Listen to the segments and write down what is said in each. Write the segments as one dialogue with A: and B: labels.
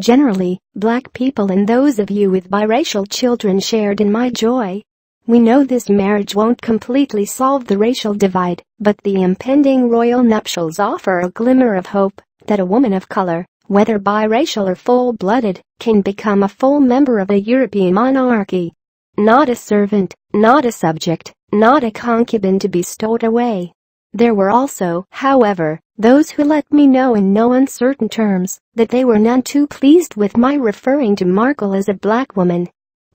A: Generally, black people and those of you with biracial children shared in my joy. We know this marriage won't completely solve the racial divide, but the impending royal nuptials offer a glimmer of hope that a woman of color, whether biracial or full-blooded, can become a full member of a European monarchy. Not a servant, not a subject, not a concubine to be stowed away. There were also, however, those who let me know in no uncertain terms that they were none too pleased with my referring to Markle as a black woman.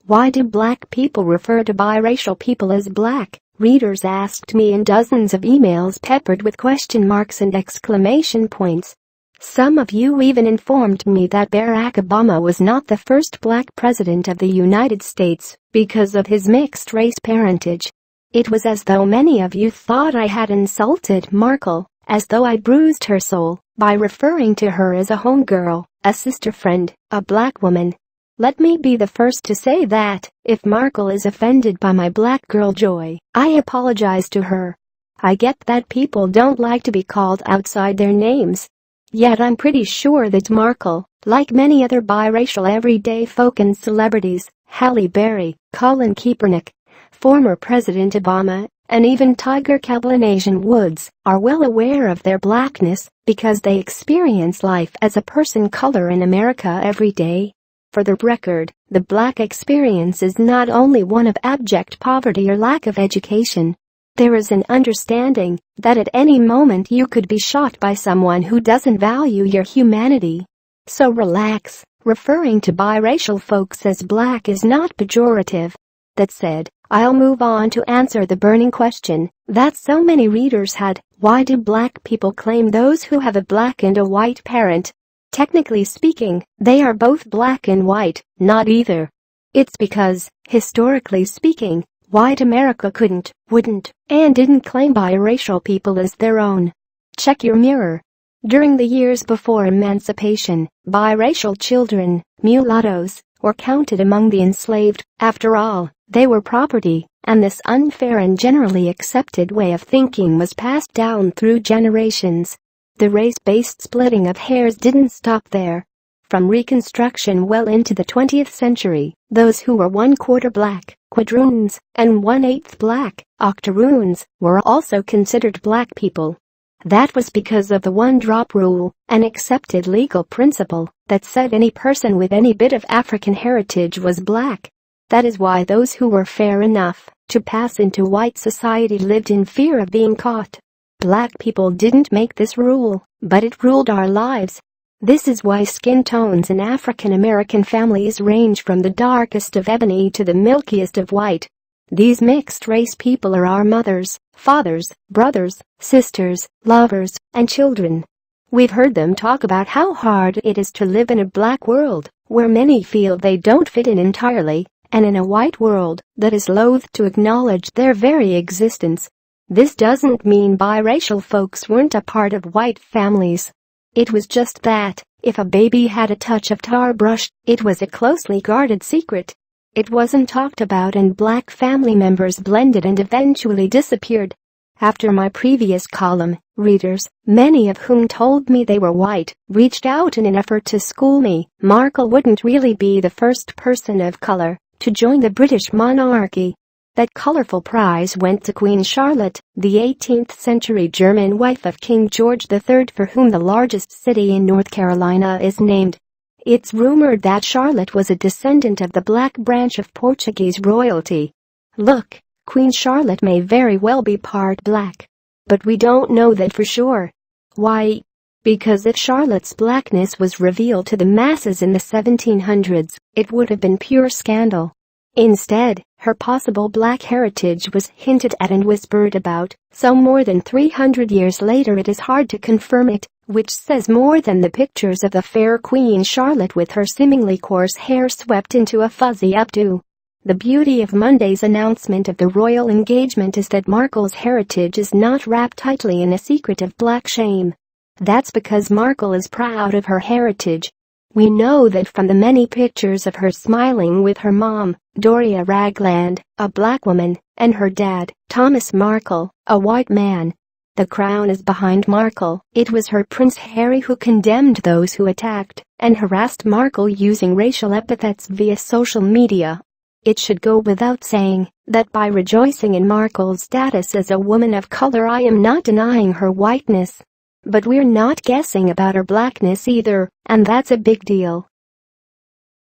A: Why do black people refer to biracial people as black? Readers asked me in dozens of emails peppered with question marks and exclamation points. Some of you even informed me that Barack Obama was not the first black president of the United States because of his mixed-race parentage. It was as though many of you thought I had insulted Markle, as though I bruised her soul by referring to her as a homegirl, a sister friend, a black woman. Let me be the first to say that, if Markle is offended by my black girl joy, I apologize to her. I get that people don't like to be called outside their names. Yet I'm pretty sure that Markle, like many other biracial everyday folk and celebrities, Halle Berry, Colin Kaepernick, former President Obama, and even Tiger Cablinasian Woods, are well aware of their blackness because they experience life as a person color in America every day. For the record, the black experience is not only one of abject poverty or lack of education. There is an understanding that at any moment you could be shot by someone who doesn't value your humanity. So relax, referring to biracial folks as black is not pejorative. That said, I'll move on to answer the burning question that so many readers had: why do black people claim those who have a black and a white parent? Technically speaking, they are both black and white, not either. It's because, historically speaking, white America couldn't, wouldn't, and didn't claim biracial people as their own. Check your mirror. During the years before emancipation, biracial children, mulattoes, were counted among the enslaved. After all, they were property, and this unfair and generally accepted way of thinking was passed down through generations. The race-based splitting of hairs didn't stop there. From Reconstruction well into the 20th century, those who were 1/4 black, quadroons, and 1/8 black, octoroons, were also considered black people. That was because of the one-drop rule, an accepted legal principle that said any person with any bit of African heritage was black. That is why those who were fair enough to pass into white society lived in fear of being caught. Black people didn't make this rule, but it ruled our lives. This is why skin tones in African American families range from the darkest of ebony to the milkiest of white. These mixed-race people are our mothers, fathers, brothers, sisters, lovers, and children. We've heard them talk about how hard it is to live in a black world, where many feel they don't fit in entirely, and in a white world that is loath to acknowledge their very existence. This doesn't mean biracial folks weren't a part of white families. It was just that, if a baby had a touch of tar brush, it was a closely guarded secret. It wasn't talked about, and black family members blended and eventually disappeared. After my previous column, readers, many of whom told me they were white, reached out in an effort to school me. Markle wouldn't really be the first person of color to join the British monarchy. That colorful prize went to Queen Charlotte, the 18th century German wife of King George III, for whom the largest city in North Carolina is named. It's rumored that Charlotte was a descendant of the black branch of Portuguese royalty. Look, Queen Charlotte may very well be part black. But we don't know that for sure. Why? Because if Charlotte's blackness was revealed to the masses in the 1700s, it would have been pure scandal. Instead, her possible black heritage was hinted at and whispered about, so more than 300 years later it is hard to confirm it, which says more than the pictures of the fair Queen Charlotte with her seemingly coarse hair swept into a fuzzy updo. The beauty of Monday's announcement of the royal engagement is that Markle's heritage is not wrapped tightly in a secret of black shame. That's because Markle is proud of her heritage. We know that from the many pictures of her smiling with her mom, Doria Ragland, a black woman, and her dad, Thomas Markle, a white man. The crown is behind Markle. It was her Prince Harry who condemned those who attacked and harassed Markle using racial epithets via social media. It should go without saying that by rejoicing in Markle's status as a woman of color, I am not denying her whiteness. But we're not guessing about her blackness either, and that's a big deal.